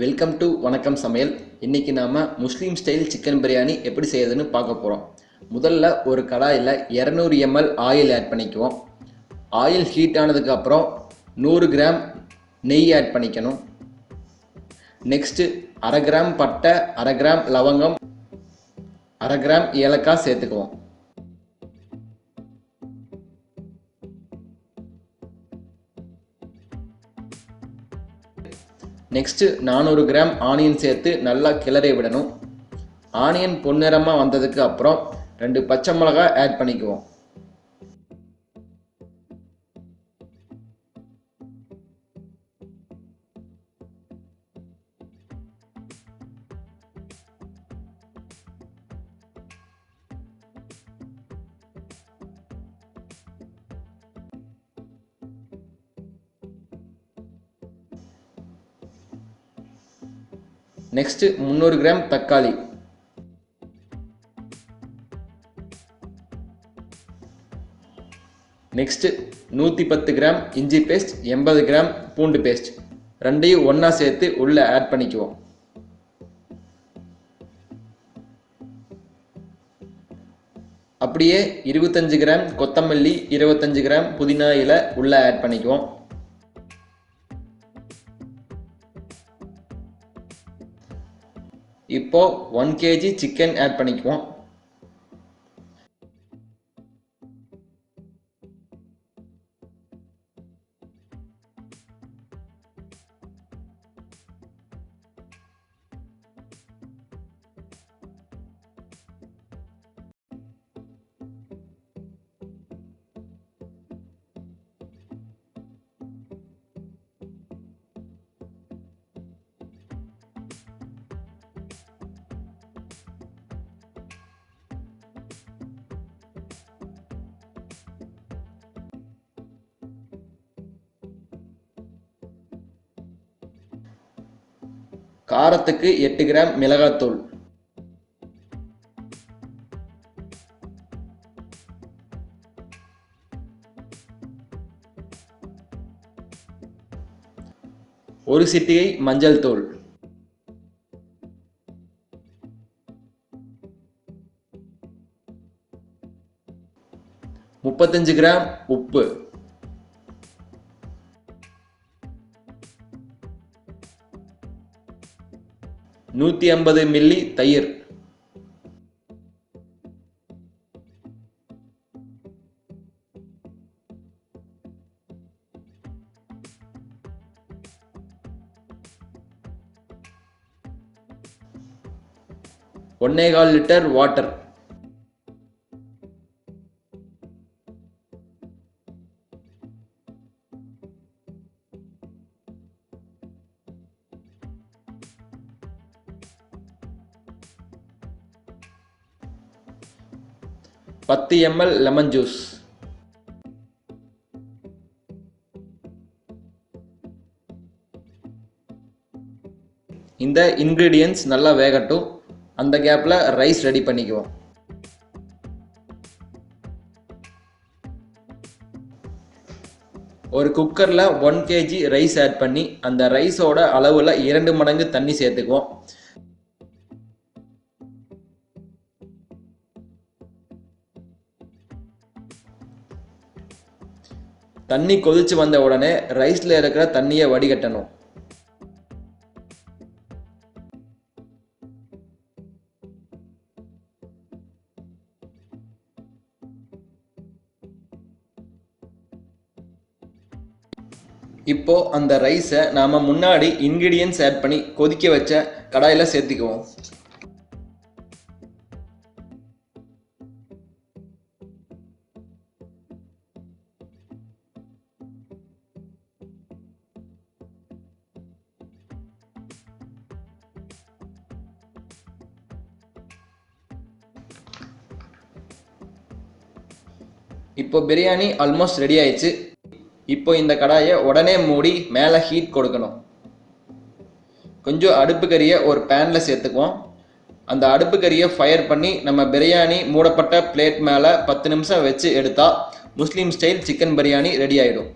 Welcome to வணக்கம் சமையல். இன்றைக்கி நாம் முஸ்லீம் ஸ்டைல் சிக்கன் பிரியாணி எப்படி செய்யறதுன்னு பார்க்க போகிறோம். முதல்ல ஒரு கடாயில் 200 ml ஆயில் ஆட் பண்ணிக்குவோம். ஆயில் ஹீட் ஆனதுக்கு அப்புறம் 100 கிராம் நெய் ஆட் பண்ணிக்கணும். நெக்ஸ்ட்டு 1/2 கிராம் பட்டை, 1/2 கிராம் லவங்கம், 1/2 கிராம் ஏலக்காய் சேர்த்துக்குவோம். நெக்ஸ்ட்டு 400 கிராம் ஆனியன் சேர்த்து நல்லா கிளறி விடணும். ஆனியன் பொன்னிறமாக வந்ததுக்கு அப்புறம் 2 பச்சை மிளகாய் ஆட் பண்ணிக்குவோம். நெக்ஸ்ட் 300 கிராம் தக்காளி, நெக்ஸ்ட் 110 கிராம் இஞ்சி பேஸ்ட், 80 கிராம் பூண்டு பேஸ்ட் ரெண்டையும் ஒன்றா சேர்த்து உள்ள ஆட் பண்ணிக்குவோம். அப்படியே 25 கிராம் கொத்தமல்லி, 25 கிராம் புதினா இலை உள்ள ஆட் பண்ணிக்குவோம். இப்போ 1 kg சிக்கன் ஆட் பண்ணிக்குவோம். காரத்துக்கு 8 கிராம் மிளகாத்தூள், ஒரு சிட்டிகை மஞ்சள் தூள், முப்பத்தஞ்சு கிராம் உப்பு, 150 மில்லி தயிர், ஒன்னேகால் லிட்டர் வாட்டர். பத்து ml லெமன் ஜூஸ். இந்த இன்கிரீடியன்ட்ஸ் நல்லா வேகட்டும். அந்த கேப்ல ரைஸ் ரெடி பண்ணிக்குவோம். ஒரு குக்கர்ல 1 kg ரைஸ் ஆட் பண்ணி அந்த ரைஸோட அளவுல 2 மடங்கு தண்ணி சேர்த்துக்குவோம். தண்ணி கொதிச்சு வந்த உடனே ரைஸ்ல இருக்கிற தண்ணியை வடிகட்டணும். இப்போ அந்த ரைஸை நாம முன்னாடி இன்கிரீடியன்ட்ஸ் ஆட் பண்ணி கொதிக்க வச்ச கடாயில சேர்த்துக்குவோம். இப்போ பிரியாணி ஆல்மோஸ்ட் ரெடி ஆயிடுச்சு. இப்போ இந்த கடாயை உடனே மூடி மேலே ஹீட் கொடுக்கணும். கொஞ்சம் அடுப்பு கறியை ஒரு பேனில் சேர்த்துக்குவோம். அந்த அடுப்பு கறியை ஃபயர் பண்ணி நம்ம பிரியாணி மூடப்பட்ட பிளேட் மேலே 10 நிமிஷம் வச்சு எடுத்தால் முஸ்லீம் ஸ்டைல் சிக்கன் பிரியாணி ரெடி ஆகிடும்.